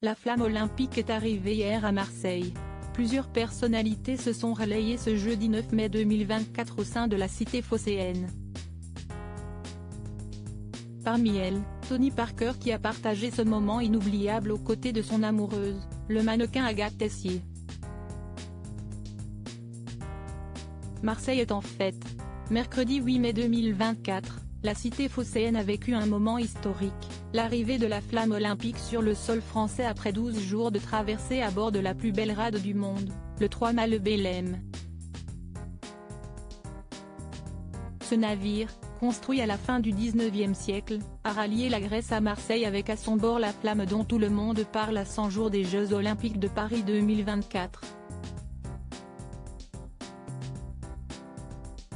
La flamme olympique est arrivée hier à Marseille. Plusieurs personnalités se sont relayées ce jeudi 9 mai 2024 au sein de la cité phocéenne. Parmi elles, Tony Parker qui a partagé ce moment inoubliable aux côtés de son amoureuse, le mannequin Agathe Tessier. Marseille est en fête. Mercredi 8 mai 2024, la cité phocéenne a vécu un moment historique, l'arrivée de la flamme olympique sur le sol français après 12 jours de traversée à bord de la plus belle rade du monde, le 3 mâts le Belém. Ce navire, construit à la fin du 19e siècle, a rallié la Grèce à Marseille avec à son bord la flamme dont tout le monde parle à 100 jours des Jeux Olympiques de Paris 2024.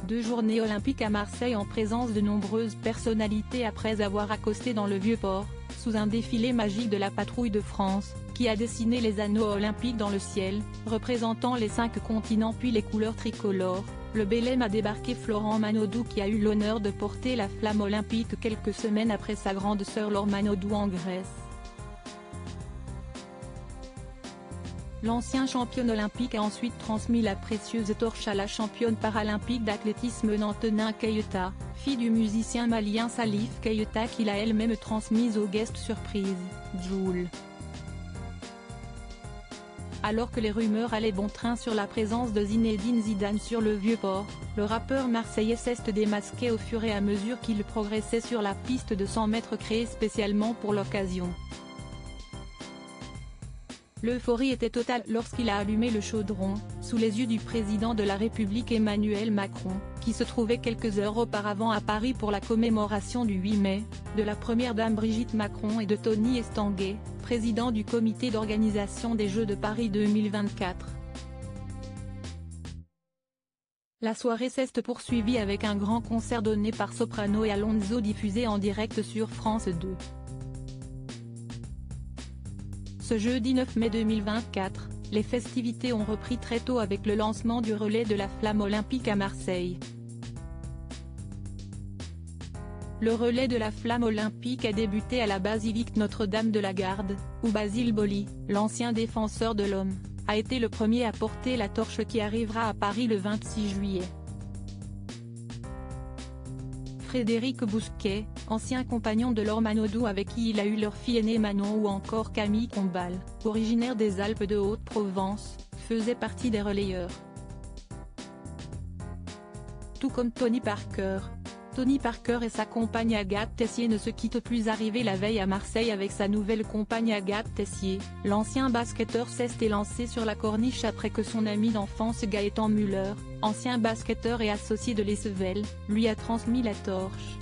2 journées olympiques à Marseille en présence de nombreuses personnalités après avoir accosté dans le Vieux-Port, sous un défilé magique de la Patrouille de France, qui a dessiné les anneaux olympiques dans le ciel, représentant les 5 continents puis les couleurs tricolores. Le Belém a débarqué Florent Manodou qui a eu l'honneur de porter la flamme olympique quelques semaines après sa grande sœur Laure Manodou en Grèce. L'ancien championne olympique a ensuite transmis la précieuse torche à la championne paralympique d'athlétisme Nantenin Keita, fille du musicien malien Salif Keita qui l'a elle-même transmise au guest surprise, Jul. Alors que les rumeurs allaient bon train sur la présence de Zinedine Zidane sur le Vieux-Port, le rappeur marseillais s'est démasqué au fur et à mesure qu'il progressait sur la piste de 100 mètres créée spécialement pour l'occasion. L'euphorie était totale lorsqu'il a allumé le chaudron, sous les yeux du président de la République Emmanuel Macron, qui se trouvait quelques heures auparavant à Paris pour la commémoration du 8 mai, de la première dame Brigitte Macron et de Tony Estanguet, président du comité d'organisation des Jeux de Paris 2024. La soirée s'est poursuivie avec un grand concert donné par Soprano et Alonso diffusé en direct sur France 2. Ce jeudi 9 mai 2024, les festivités ont repris très tôt avec le lancement du relais de la flamme olympique à Marseille. Le relais de la flamme olympique a débuté à la basilique Notre-Dame de la Garde, où Basile Boli, l'ancien défenseur de l'homme, a été le premier à porter la torche qui arrivera à Paris le 26 juillet. Frédéric Bousquet, ancien compagnon de Laure Manodou avec qui il a eu leur fille aînée Manon ou encore Camille Combal, originaire des Alpes de Haute-Provence, faisaient partie des relayeurs. Tout comme Tony Parker. Tony Parker et sa compagne Agathe Tessier ne se quittent plus. Arrivé la veille à Marseille avec sa nouvelle compagne Agathe Tessier, l'ancien basketteur s'est élancé sur la corniche après que son ami d'enfance Gaëtan Müller, ancien basketteur et associé de l'Esvel, lui a transmis la torche.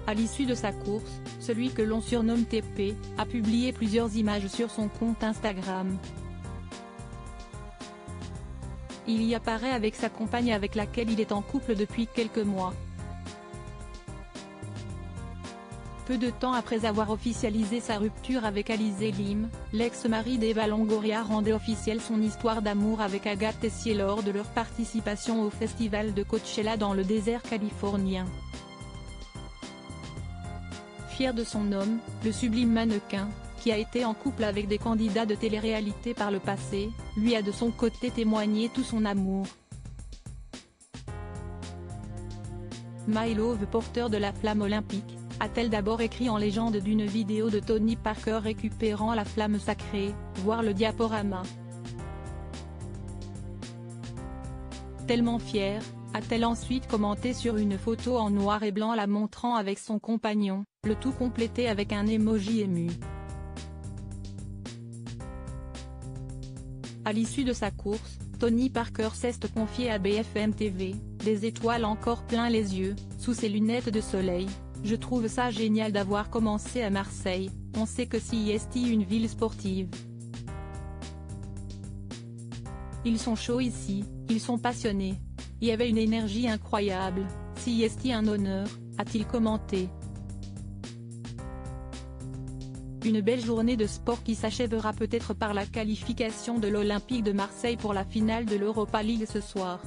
À l'issue de sa course, celui que l'on surnomme TP, a publié plusieurs images sur son compte Instagram. Il y apparaît avec sa compagne avec laquelle il est en couple depuis quelques mois. Peu de temps après avoir officialisé sa rupture avec Alizé Lim, l'ex-mari d'Eva Longoria rendait officielle son histoire d'amour avec Agathe Tessier lors de leur participation au festival de Coachella dans le désert californien. Fier de son homme, le sublime mannequin, qui a été en couple avec des candidats de télé-réalité par le passé, lui a de son côté témoigné tout son amour. My Love, porteur de la flamme olympique, a-t-elle d'abord écrit en légende d'une vidéo de Tony Parker récupérant la flamme sacrée, voir le diaporama. Tellement fière, a-t-elle ensuite commenté sur une photo en noir et blanc la montrant avec son compagnon, le tout complété avec un emoji ému. À l'issue de sa course, Tony Parker s'est confié à BFM TV, des étoiles encore plein les yeux, sous ses lunettes de soleil. Je trouve ça génial d'avoir commencé à Marseille, on sait que c'est une ville sportive. Ils sont chauds ici, ils sont passionnés. Il y avait une énergie incroyable, c'est un honneur, a-t-il commenté. Une belle journée de sport qui s'achèvera peut-être par la qualification de l'Olympique de Marseille pour la finale de l'Europa League ce soir.